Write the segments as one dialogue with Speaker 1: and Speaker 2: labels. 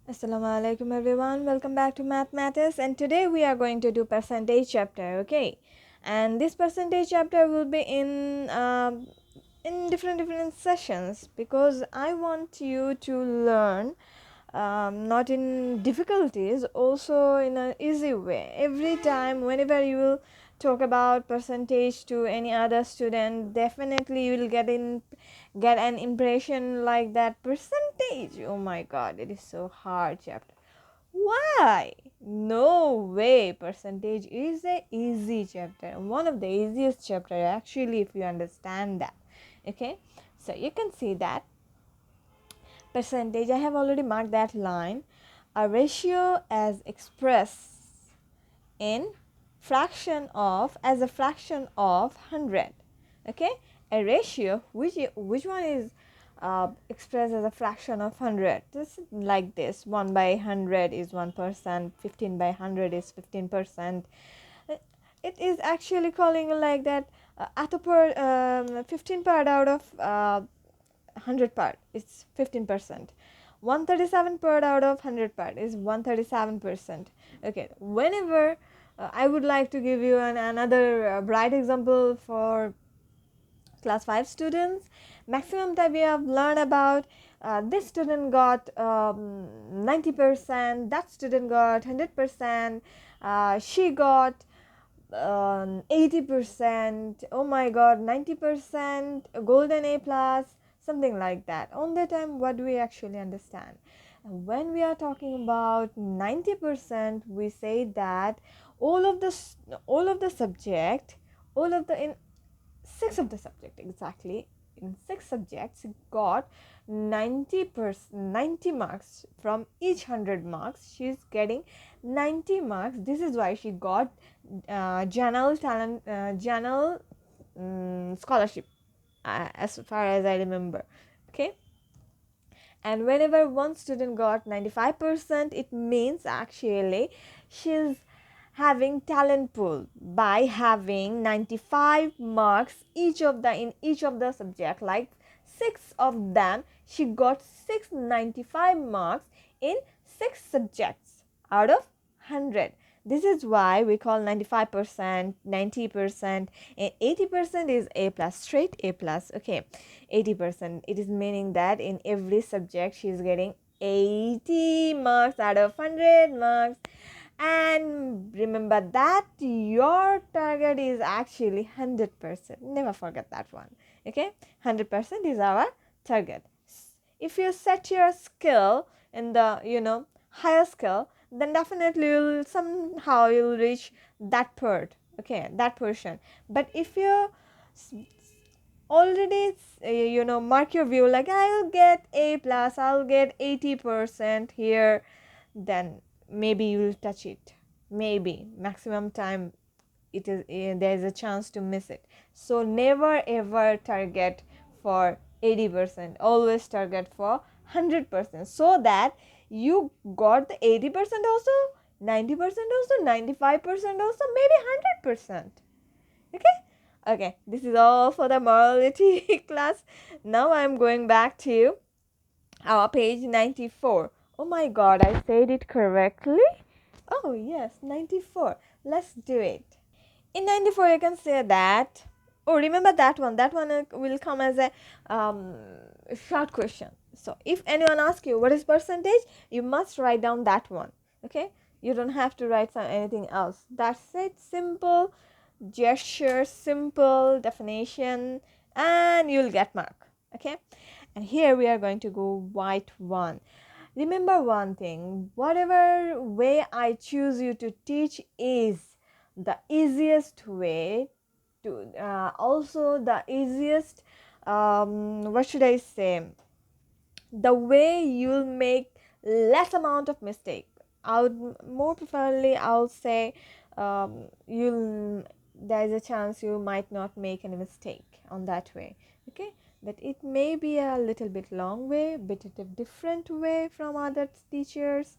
Speaker 1: Assalamu alaikum everyone, welcome back to mathematics, and today we are going to do percentage chapter. Okay, and this percentage chapter will be in different sessions because I want you to learn not in difficulties, also in an easy way. Every time whenever you will talk about percentage to any other student, definitely you will get an impression like that percentage, oh my god, it is so hard chapter. Why? No way, percentage is a easy chapter, one of the easiest chapter actually, if you understand that. Okay, so you can see that percentage, I have already marked that line. A ratio as expressed in fraction of, as a fraction of 100. Okay, a ratio which one is expressed as a fraction of 100, just like this: 1 by 100 is 1%, 15 by 100 is 15%. It is actually calling like that. At a per 15 part out of 100 part is 15%. 137 part out of 100 part is 137%. Okay, whenever I would like to give you another bright example for class 5 students. Maximum time we have learned about, this student got 90%, that student got 100%, she got 80%, oh my god, 90%, golden A plus, something like that. On the time, what do we actually understand? When we are talking about 90%, we say that all of the subject, all of the in six of the subject, exactly in six subjects, got 90 marks. From each 100 marks, she's getting 90 marks. This is why she got general talent, general scholarship, as far as I remember. Okay, and whenever one student got 95%, it means actually she's having talent pool by having 95 marks each of the in each of the subject, like six of them, she got 695 marks in six subjects out of 100. This is why we call 95%, 90%, and 80% is A plus, straight A plus. Okay, 80%, it is meaning that in every subject she is getting 80 marks out of 100 marks. And remember that your target is actually 100%. Never forget that one. Okay, 100% is our target. If you set your skill in the higher skill, then definitely you'll reach that part. Okay, that portion. But if you already mark your view like I'll get A plus, I'll get 80% here, then maybe you'll touch it. Maybe maximum time it is there is a chance to miss it. So never ever target for 80%, always target for 100%, so that you got the 80% also, 90% also, 95% also, maybe 100%. Okay, okay, this is all for the morality class. Now I'm going back to our page 94. Oh my god, I said it correctly. Oh yes, 94. Let's do it. In 94 you can say that, oh, remember that one, will come as a short question. So if anyone asks you what is percentage, you must write down that one. Okay, you don't have to write anything else. That's it. Simple gesture, simple definition, and you'll get mark. Okay, and here we are going to go white one. Remember one thing, whatever way I choose you to teach is the easiest way to, also the easiest, what should I say, the way you'll make less amount of mistake. I would more preferably, I'll say, you'll there is a chance you might not make any mistake on that way. Okay, but it may be a little bit long way, bit of a different way from other teachers,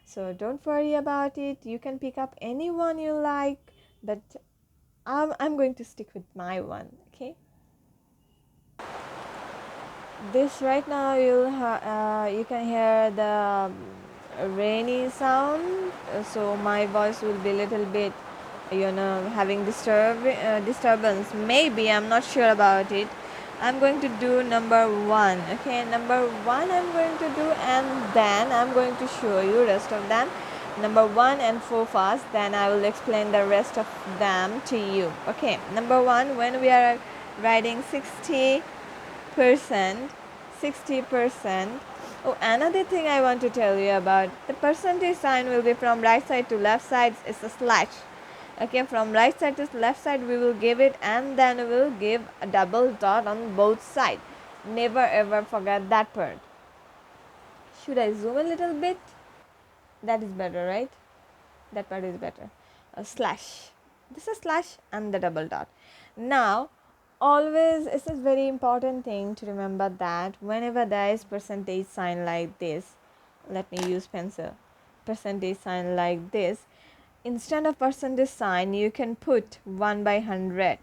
Speaker 1: so don't worry about it. You can pick up anyone you like, but I'm going to stick with my one. Okay, this right now you can hear the rainy sound, so my voice will be a little bit, having disturbance. Maybe, I'm not sure about it. I'm going to do number one. Okay, number one I'm going to do, and then I'm going to show you rest of them. Number one and four first, then I will explain the rest of them to you. Okay, number one, when we are writing 60%, 60%. Oh, another thing I want to tell you about, the percentage sign will be from right side to left side, it's a slash. Okay, from right side to left side we will give it, and then we will give a double dot on both sides. Never ever forget that part. Should I zoom a little bit? That is better, right? That part is better. A slash, this is slash and the double dot. Now always, it's a very important thing to remember that whenever there is percentage sign like this, let me use pencil, percentage sign like this, instead of percentage sign you can put 1 by 100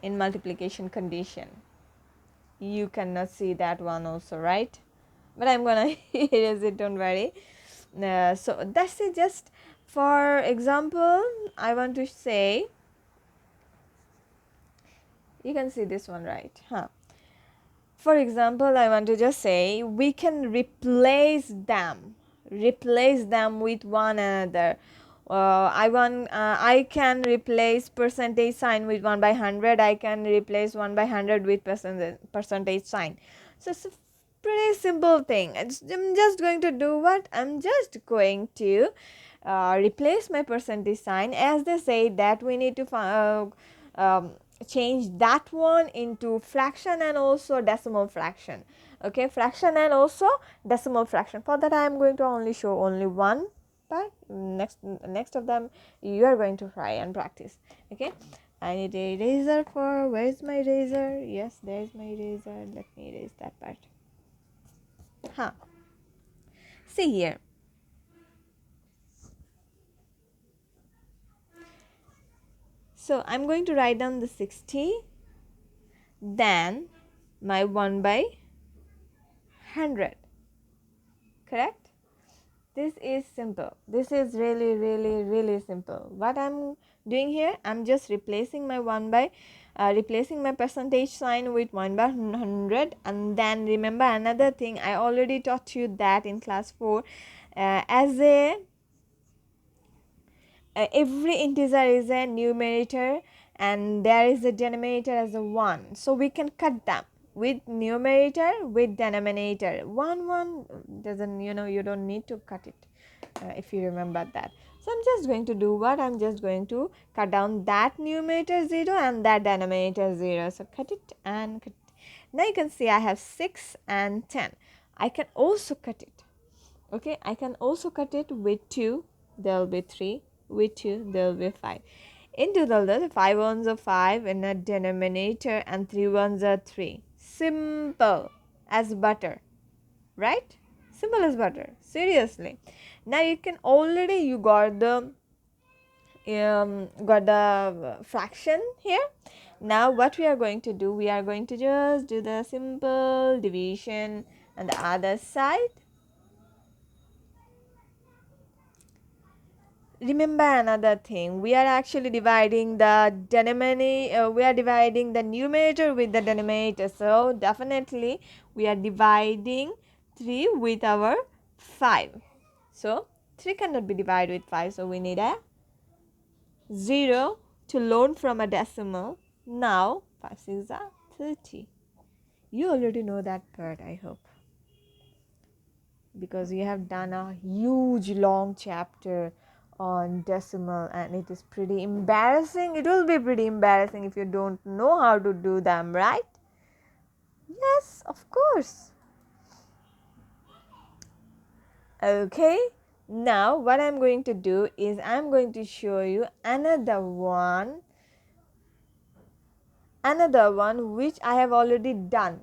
Speaker 1: in multiplication condition. You cannot see that one also, right? But I'm gonna erase it, don't worry. So that's it. Just for example, I want to say, you can see this one, right? For example, I want to just say we can replace them with one another. I can replace percentage sign with 1 by 100. I can replace 1 by 100 with percentage sign. So it's a pretty simple thing. I'm just going to do what? I'm just going to replace my percentage sign, as they say that we need to change that one into fraction and also decimal fraction. Okay, fraction and also decimal fraction. For that I am going to only show only one part. Next of them you are going to try and practice. Okay, I need a eraser. For where is my eraser? Yes, there is my eraser. Let me erase that part. See here, so I'm going to write down the 60, then my 1 by 100. Correct? This is simple. This is really simple. What I'm doing here, I'm just replacing my replacing my percentage sign with 1 by 100. And then remember another thing, I already taught you that in class 4, as a every integer is a numerator and there is a denominator as a 1, so we can cut them with numerator with denominator. 1 doesn't, you don't need to cut it, if you remember that. So I'm just going to do what? I'm just going to cut down that numerator 0 and that denominator 0. So cut it and cut it. Now you can see I have 6 and 10. I can also cut it. Okay, I can also cut it with 2, there will be 3, with 2 there will be 5. In total, the 5 ones are 5 in a denominator and 3 ones are 3. Simple as butter, right? Simple as butter, seriously. Now you can already, you got the fraction here. Now what we are going to do, we are going to just do the simple division on the other side. Remember another thing, we are actually dividing the denominator, we are dividing the numerator with the denominator, so definitely we are dividing 3 with our 5. So 3 cannot be divided with 5, so we need a 0 to loan from a decimal. Now 5 6 are 30. You already know that part, I hope, because you have done a huge long chapter on decimal, and it is pretty embarrassing. It will be pretty embarrassing if you don't know how to do them, right? Yes, of course. Okay, now what I'm going to do is I'm going to show you another one which I have already done.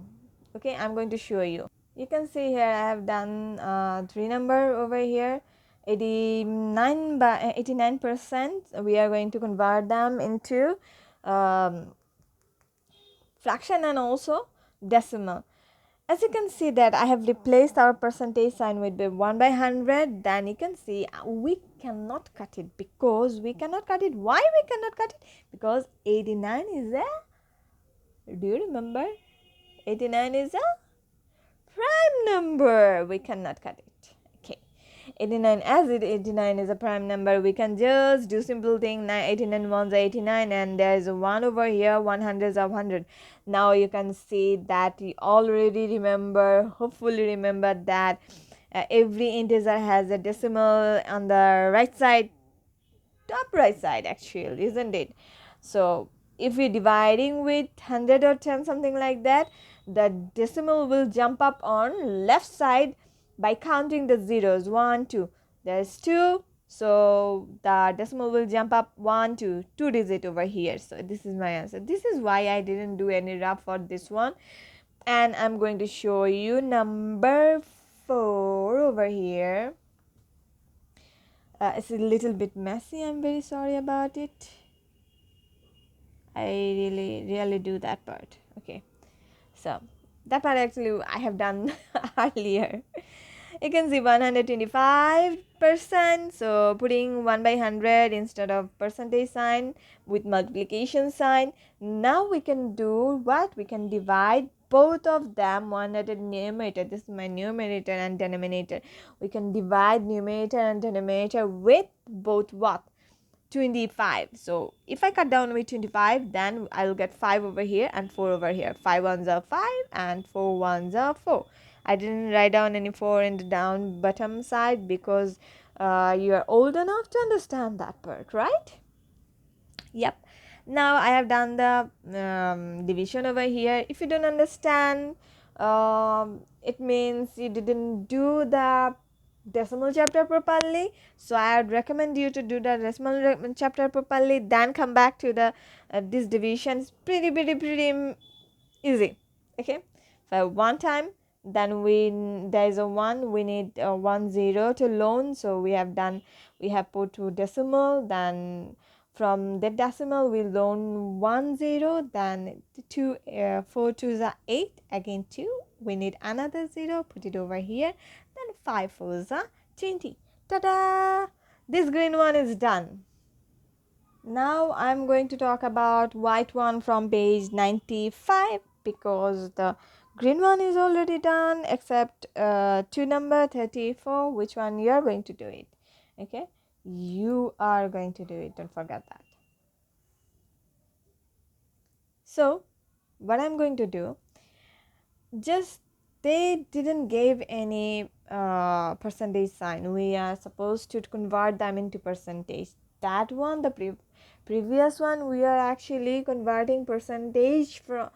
Speaker 1: Okay, I'm going to show you. You can see here I have done 3 number over here. 89%. We are going to convert them into fraction and also decimal. As you can see that I have replaced our percentage sign with the 1 by 100, then you can see we cannot cut it. Because we cannot cut it. Why we cannot cut it? Because 89 is a, do you remember? 89 is a prime number. We cannot cut it. Okay. 89, as 89 is a prime number, we can just do simple thing. 89 ones are 89, and there is a 1 over here, 100 of 100. Now you can see that you already remember, hopefully remember that every integer has a decimal on the right side, top right side actually, isn't it? So if we're dividing with 100 or 10, something like that, the decimal will jump up on left side by counting the zeros. 1 2, there's 2, so the decimal will jump up 1 2, 2 digit over here. So this is my answer. This is why I didn't do any rough for this one, and I'm going to show you number 4 over here. It's a little bit messy, I'm very sorry about it. I really do that part. Okay, so that part actually I have done earlier. You can see 125%. So putting 1 by 100 instead of percentage sign with multiplication sign. Now we can do what? We can divide both of them. One at a numerator. This is my numerator and denominator. We can divide numerator and denominator with both what? 25. So if I cut down with 25, then I'll get 5 over here and 4 over here. 5 ones are 5 and 4 ones are 4. I didn't write down any 4 in the down bottom side because you are old enough to understand that part, right? Yep. Now I have done the division over here. If you don't understand, it means you didn't do the decimal chapter properly. So I would recommend you to do the decimal chapter properly, then come back to the this division. It's pretty easy. Okay, so one time, then there is a 1, we need 1 0 to loan. So we have put to decimal, then from the decimal we loan 1 0, then 2 4 2s are 8, again 2, we need another 0, put it over here, then 5 4s are 20. Ta-da! This green one is done. Now I'm going to talk about white one from page 95, because the green one is already done except to number 34. Which one you are going to do it? Okay, you are going to do it, don't forget that. So what I'm going to do, just they didn't give any percentage sign. We are supposed to convert them into percentage. That one, the previous one, we are actually converting percentage from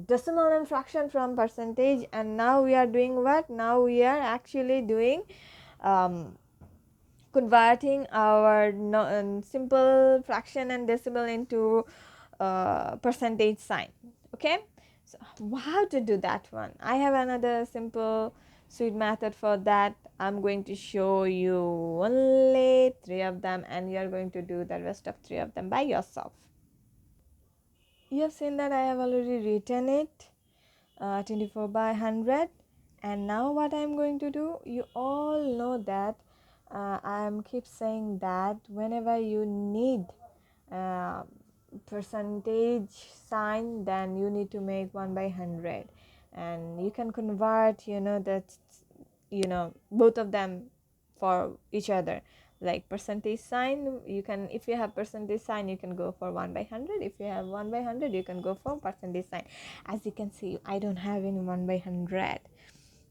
Speaker 1: decimal and fraction from percentage, and now we are doing what? Now we are actually doing converting our simple fraction and decimal into percentage sign. Okay, so how to do that one? I have another simple sweet method for that. I'm going to show you only 3 of them, and you are going to do the rest of 3 of them by yourself. You have seen that I have already written it, 24 by 100. And now what I'm going to do, you all know that I'm keep saying that whenever you need uh, percentage sign, then you need to make 1 by 100, and you can convert both of them for each other. Like percentage sign, you can, if you have percentage sign, you can go for 1 by 100. If you have 1 by 100, you can go for percentage sign. As you can see, I don't have any 1 by 100.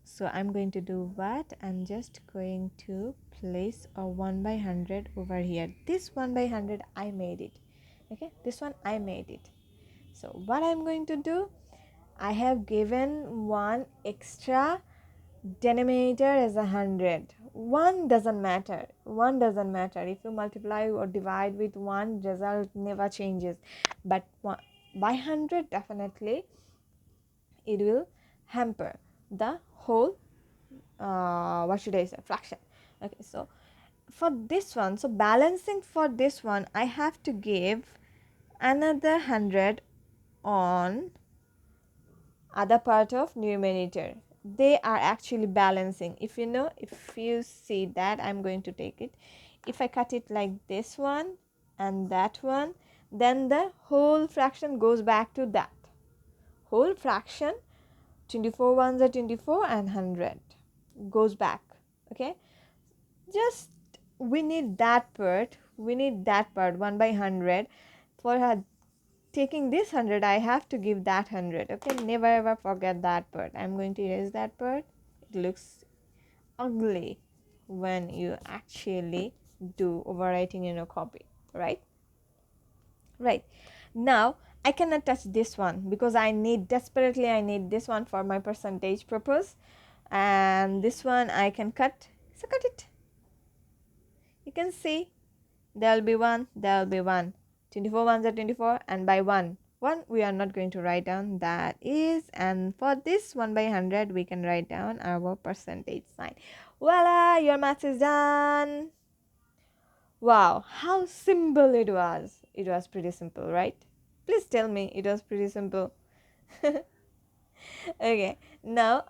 Speaker 1: So I'm going to do what? I'm just going to place a 1 by 100 over here. This 1 by 100 I made it. Okay, this one I made it. So what I'm going to do, I have given one extra denominator as 100. One doesn't matter. If you multiply or divide with 1, result never changes. But by 100, definitely it will hamper the whole what should I say, fraction. Okay, so for this one, so balancing for this one, I have to give another 100 on other part of numerator. They are actually balancing. If you see that, I'm going to take it. If I cut it like this one and that one, then the whole fraction goes back to that whole fraction. 24 ones are 24 and 100 goes back. Okay, just we need that part. We need that part 1 by 100. For her taking this 100, I have to give that 100. Okay, never ever forget that part. I'm going to erase that part. It looks ugly when you actually do overwriting in a copy, right? Right. Now I cannot touch this one because I need this one for my percentage purpose, and this one I can cut. So cut it. You can see there'll be one, there'll be one. 24 ones are 24, and by one we are not going to write down, that is, and for this 1 by 100 we can write down our percentage sign. Voila, your maths is done. Wow, how simple it was. It was pretty simple, right? Please tell me it was pretty simple. Okay, now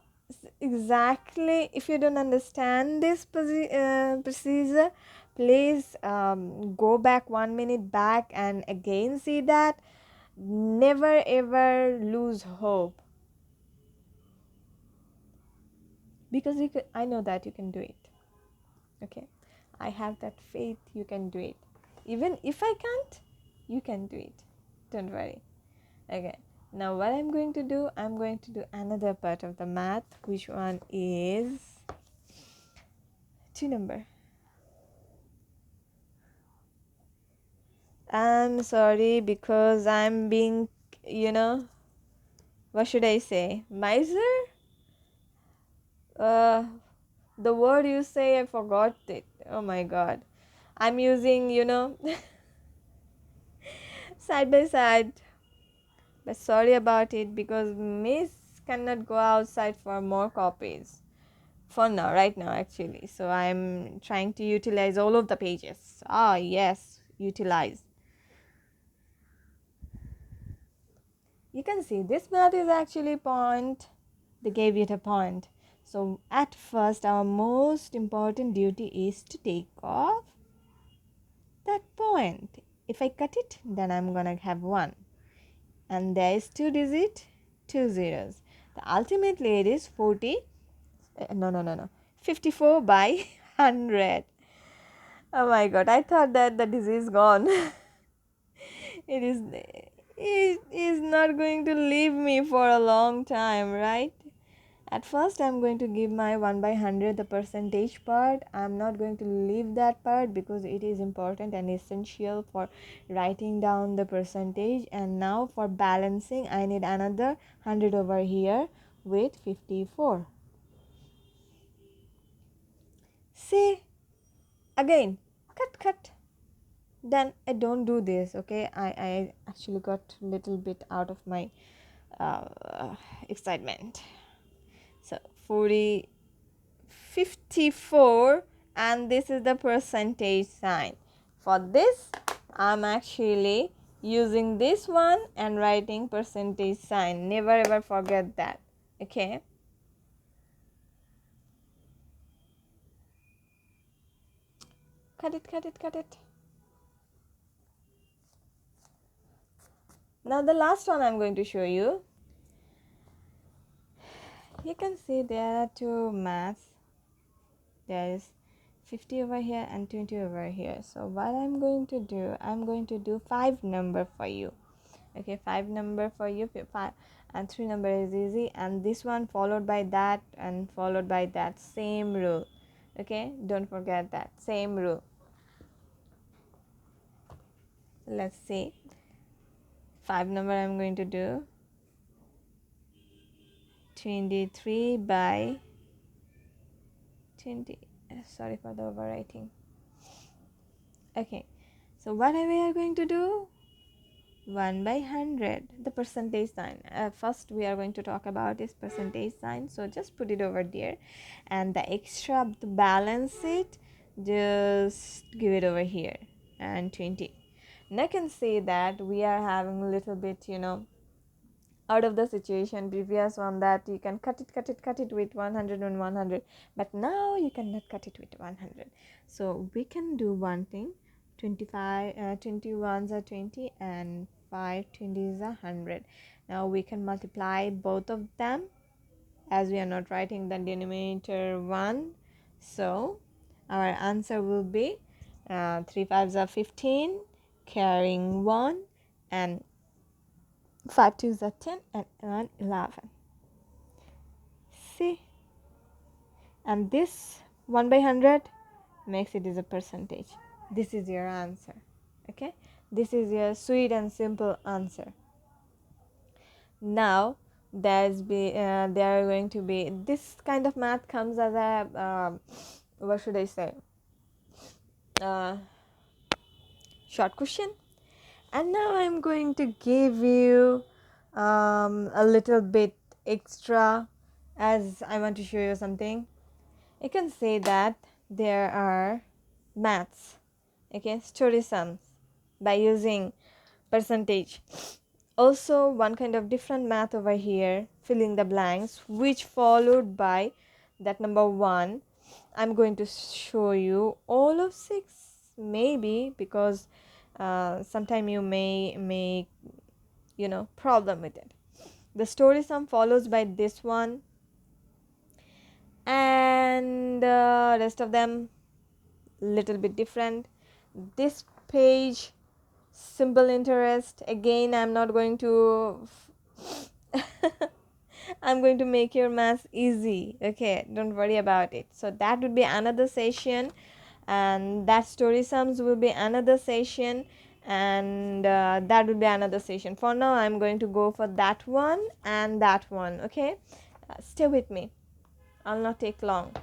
Speaker 1: exactly, if you don't understand this procedure, please go back 1 minute back and again see that. Never ever lose hope, because I know that you can do it. Okay, I have that faith you can do it. Even if I can't, you can do it. Don't worry. Okay, now what I'm going to do, I'm going to do another part of the math, which one is two number. I'm sorry because I'm being, what should I say, miser? uh the word you say, I forgot it. Oh my god, I'm using side by side. But sorry about it, because Miss cannot go outside for more copies for now, right now actually. So I'm trying to utilize all of the pages. Ah, yes, utilize. You can see this math is actually point. They gave it a point. So at first, our most important duty is to take off that point. If I cut it, then I'm gonna have 1. And there is 2 digit, 2 zeros. Ultimately, it is 40. No. 54 by 100. Oh my god, I thought that the disease gone. it is it is not going to leave me for a long time, right? At first I'm going to give my 1 by 100 the percentage part. I'm not going to leave that part because it is important and essential for writing down the percentage. And now for balancing, I need another 100 over here with 54. See, again, cut. Then I don't do this. Okay, I actually got a little bit out of my excitement. So 40, 54, and this is the percentage sign. For this, I'm actually using this one and writing percentage sign. Never ever forget that. Okay, cut it. Now the last one I'm going to show you. You can see there are two maths. There is 50 over here and 20 over here. So what I'm going to do, I'm going to do 5 number for you. Okay, 5 number for you, 5 and 3 number is easy, and this one followed by that and followed by that, same rule. Okay, don't forget that same rule. Let's see, 5 number I'm going to do 23 by 20. Sorry for the overwriting. Okay, so what we are going to do, 1 by 100, the percentage sign. First we are going to talk about this percentage sign, so just put it over there, and the extra to balance it, just give it over here, and 20. And I can say that we are having a little bit out of the situation previous one that you can cut it with 100 and 100, but now you cannot cut it with 100. So we can do one thing. 25 21s are 20 and 5 20s are 100. Now we can multiply both of them, as we are not writing the denominator 1, so our answer will be 3 5s are 15, carrying 1, and 5 2s are 10, and 1 11. See, and this 1 by 100 makes it as a percentage. This is your answer. Okay, this is your sweet and simple answer. Now there are going to be this kind of math comes as a what should I say, uh, short question. And now I'm going to give you a little bit extra, as I want to show you something. You can say that there are maths, okay, story sums by using percentage. Also one kind of different math over here, filling the blanks, which followed by that number 1. I'm going to show you all of 6, maybe, because sometime you may make problem with it. The story sum follows by this one, and rest of them little bit different. This page, simple interest, again I'm not going to I'm going to make your math easy, okay, don't worry about it. So that would be another session, and that story sums will be another session, and that would be another session. For now I'm going to go for that one and that one, okay. Stay with me, I'll not take long.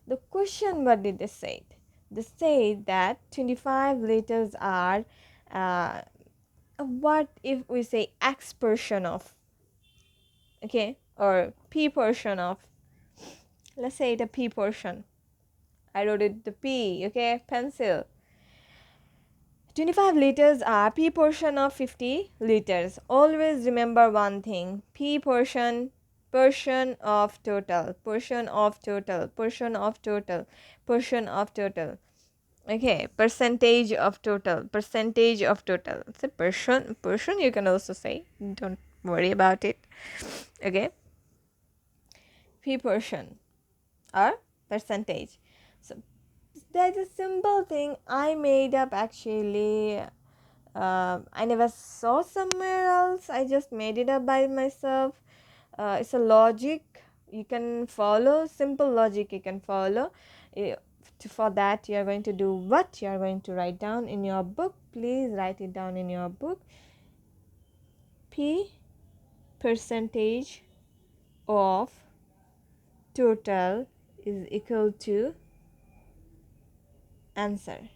Speaker 1: The question, what did they say? They say that 25 liters are what if we say x portion of, okay, or p portion of, let's say the p portion. I wrote it the p, okay, pencil. 25 liters are p portion of 50 liters. Always remember one thing, p portion of total, portion of total, portion of total, portion of total. Okay, percentage of total, percentage of total. It's a portion you can also say, don't worry about it. Okay, p portion or percentage. So that's a simple thing I made up actually. I never saw somewhere else, I just made it up by myself. It's a logic you can follow, simple logic you can follow. For that you are going to do what? You are going to write down in your book. Please write it down in your book. P percentage of total is equal to answer.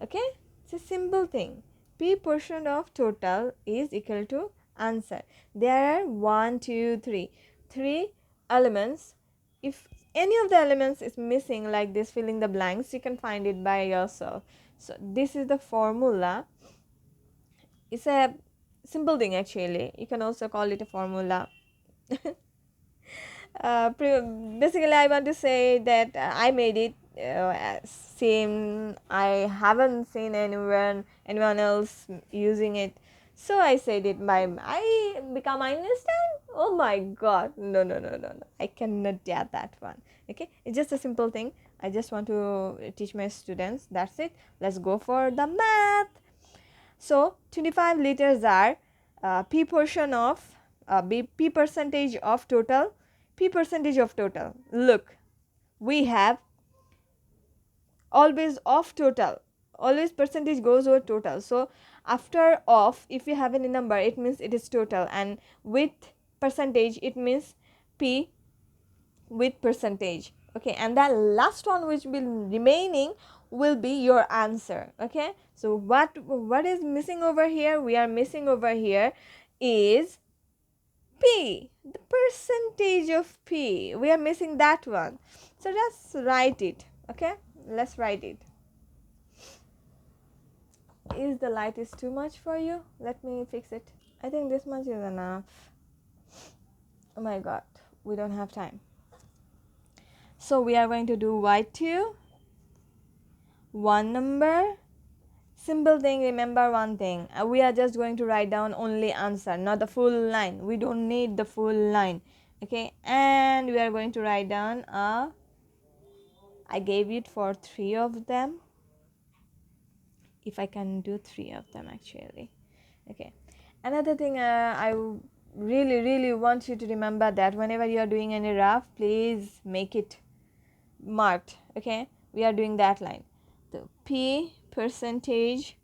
Speaker 1: Okay, it's a simple thing. P portion of total is equal to answer. There are 1 2 3 elements. If any of the elements is missing, like this, filling the blanks, you can find it by yourself. So this is the formula. It's a simple thing actually, you can also call it a formula. Basically I want to say that I made it same. I haven't seen anyone else using it, so I said it by I become Einstein. Oh my god, no, I cannot dare that one. Okay, it's just a simple thing I just want to teach my students, that's it. Let's go for the math. So 25 liters are p portion of p percentage of total. P percentage of total, look, we have always of total, always percentage goes over total. So after of, if you have any number, it means it is total, and with percentage it means p with percentage. Okay, and that last one which will remaining will be your answer. Okay, so what is missing over here? We are missing over here is p, the percentage of p. We are missing that one, so let's write it. Okay, let's write it. Is the light is too much for you? Let me fix it. I think this much is enough. Oh my god, we don't have time. So we are going to do y2, one number. Simple thing, remember one thing. We are just going to write down only answer, not the full line. We don't need the full line. Okay, and we are going to write down I gave it for 3 of them. If I can do 3 of them actually. Okay, another thing, I really want you to remember that whenever you are doing any rough, please make it marked. Okay, we are doing that line. The p percentage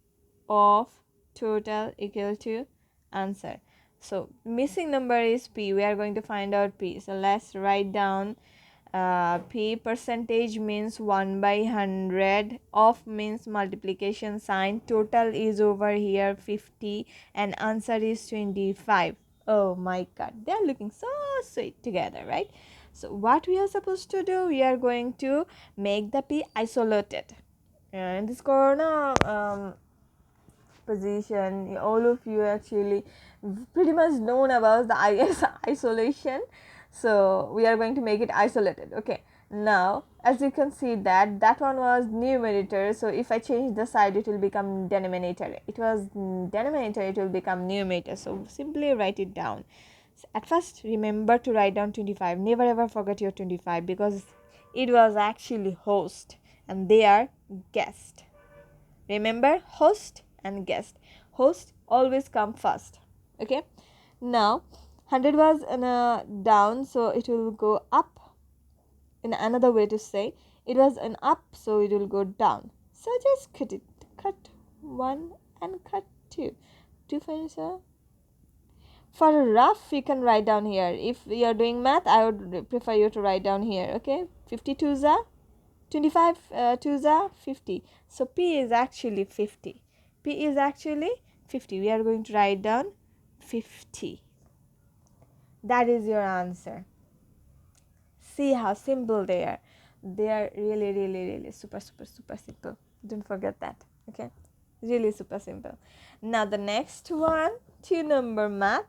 Speaker 1: of total equal to answer. So missing number is p. We are going to find out p. So let's write down p. Percentage means 1 by 100, of means multiplication sign, total is over here 50, and answer is 25. Oh my god, they are looking so sweet together, right? So what we are supposed to do, we are going to make the p isolated. In this corner position, all of you actually pretty much known about the IS isolation, so we are going to make it isolated. Okay, now as you can see that one was numerator, so if I change the side it will become denominator. It was denominator, it will become numerator, so simply write it down. So at first remember to write down 25. Never ever forget your 25, because it was actually host and they are guest. Remember, host and guest. Host always come first. Okay, now 100 was in a down, so it will go up. In another way to say, it was an up, so it will go down. So just cut it. Cut 1 and cut 2 to finish. For a rough, you can write down here. If you are doing math, I would prefer you to write down here. Okay, 52 za 25, 2 za 50. So p is actually 50. P is actually 50. We are going to write down 50. That is your answer. See how simple they are. They are really super simple. Don't forget that. Okay, really super simple. Now the next one, 2-number math.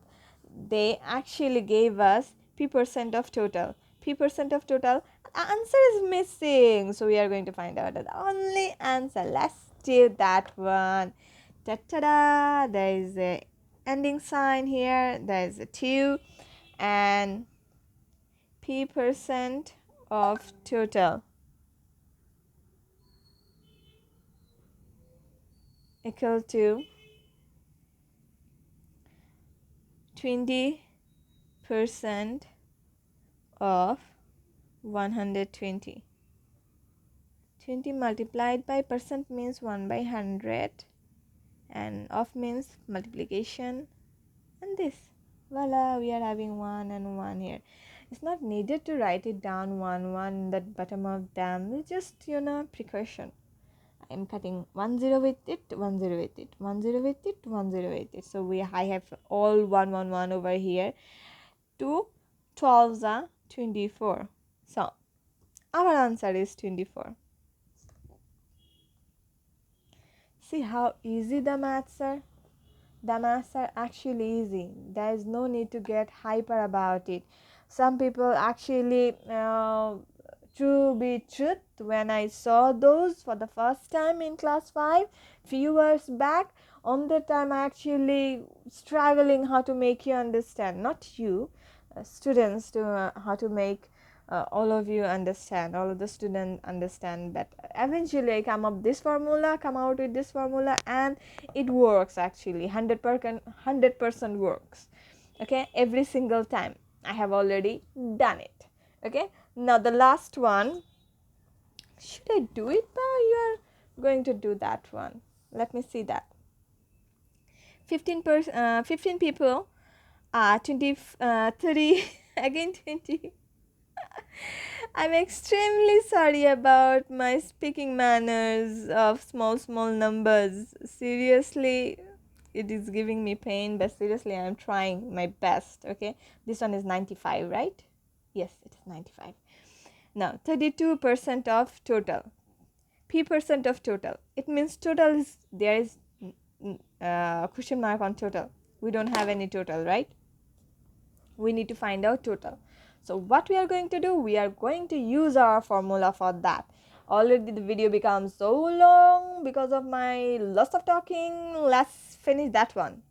Speaker 1: They actually gave us p% of total. P% of total, answer is missing, so we are going to find out the only answer. Let's do that one. Ta-da! There is a ending sign here. There is a 2, and p% of total equal to 20% of 120. 20 multiplied by percent means 1 by 100, and of means multiplication, and this, voila, we are having 1 and 1 here. It's not needed to write it down 1 in the bottom of them. We just, precaution. I'm cutting 1 0 with it, 1 0 with it, 1 0 with it, 1 0 with it. So I have all 1 over here. 2 12s are 24. So our answer is 24. See how easy the maths are? The maths are actually easy. There is no need to get hyper about it. Some people actually, to be truth, when I saw those for the first time in class 5 few years back, on that time actually struggling how to make you understand, not you, students, to how to make all of you understand, all of the students understand. But eventually I come out with this formula, and it works actually. 100% works. Okay, every single time I have already done it. Okay, now the last one, should I do it now? You are going to do that one. Let me see that. 15 people, 20 30 again 20. I'm extremely sorry about my speaking manners of small numbers. Seriously, it is giving me pain, but seriously, I'm trying my best. Okay, this one is 95, right? Yes, it is 95. Now 32% of total. P% of total. It means total is there is question mark on total. We don't have any total, right? We need to find out total. So what we are going to do, we are going to use our formula for that. Already the video becomes so long because of my lots of talking. Let's finish that one.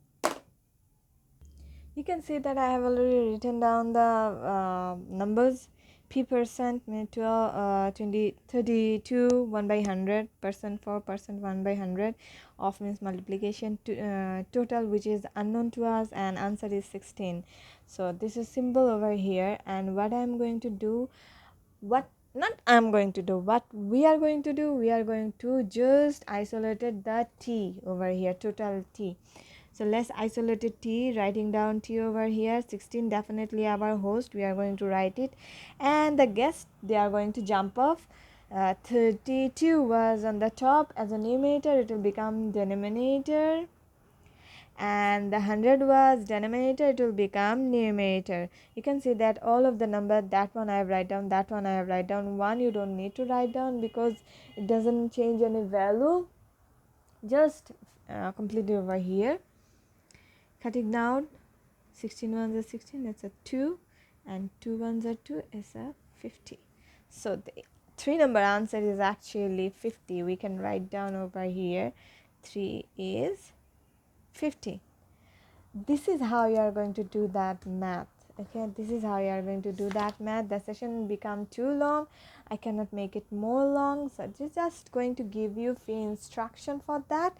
Speaker 1: You can see that I have already written down the numbers. P percent, 20, 32, 1 by 100, percent 4%, 1 by 100, of means multiplication to, total, which is unknown to us, and answer is 16. So this is symbol over here, and what I'm going to do, what not I'm going to do, what we are going to do, we are going to just isolated the t over here, total t. So let's isolate it t, writing down t over here. 16 definitely our host, we are going to write it, and the guest, they are going to jump off. 32 was on the top as a numerator, it will become denominator, and the 100 was denominator, it will become numerator. You can see that all of the number, that one I have write down, that one I have write down, one you don't need to write down because it doesn't change any value. Just complete it over here, cutting down. 16 ones are 16, that's a 2, and 2 ones are 2 is a 50. So the 3 number answer is actually 50. We can write down over here 3 is 50. This is how you are going to do that math. Okay, this is how you are going to do that math. The session become too long, I cannot make it more long, so just going to give you few instruction for that,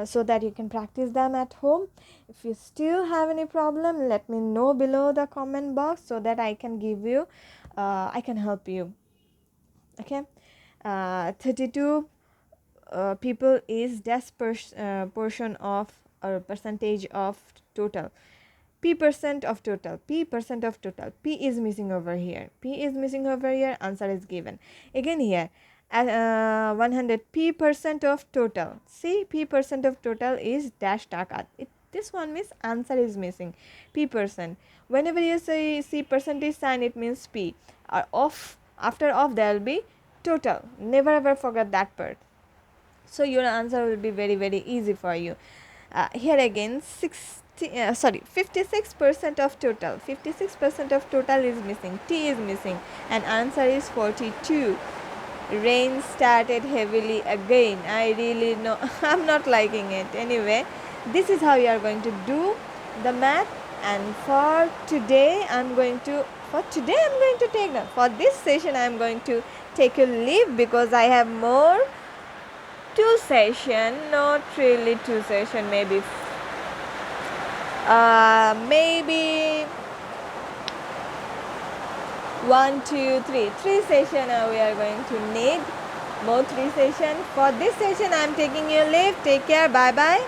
Speaker 1: so that you can practice them at home. If you still have any problem, let me know below the comment box so that I can give you, I can help you. Okay, 32 people is dash portion of, or percentage of total. P percent of total, P percent of total, P is missing over here, P is missing over here, answer is given. Again here, 100, P percent of total, see, P percent of total is dash takat. This one means answer is missing, P percent. Whenever you say see percentage sign, it means P, or off, after off there will be total. Never ever forget that part. So your answer will be very easy for you. Here again, 56% of total, 56% of total is missing, T is missing, and answer is 42. Rain started heavily again. I really know I'm not liking it. Anyway, this is how you are going to do the math. And for today I'm going to take them. For this session I'm going to take a leave because I have more 2 session, not really 2 session, maybe maybe 1, 2, 3 session we are going to need more 3 session. For this session I am taking you leave. Take care, bye bye.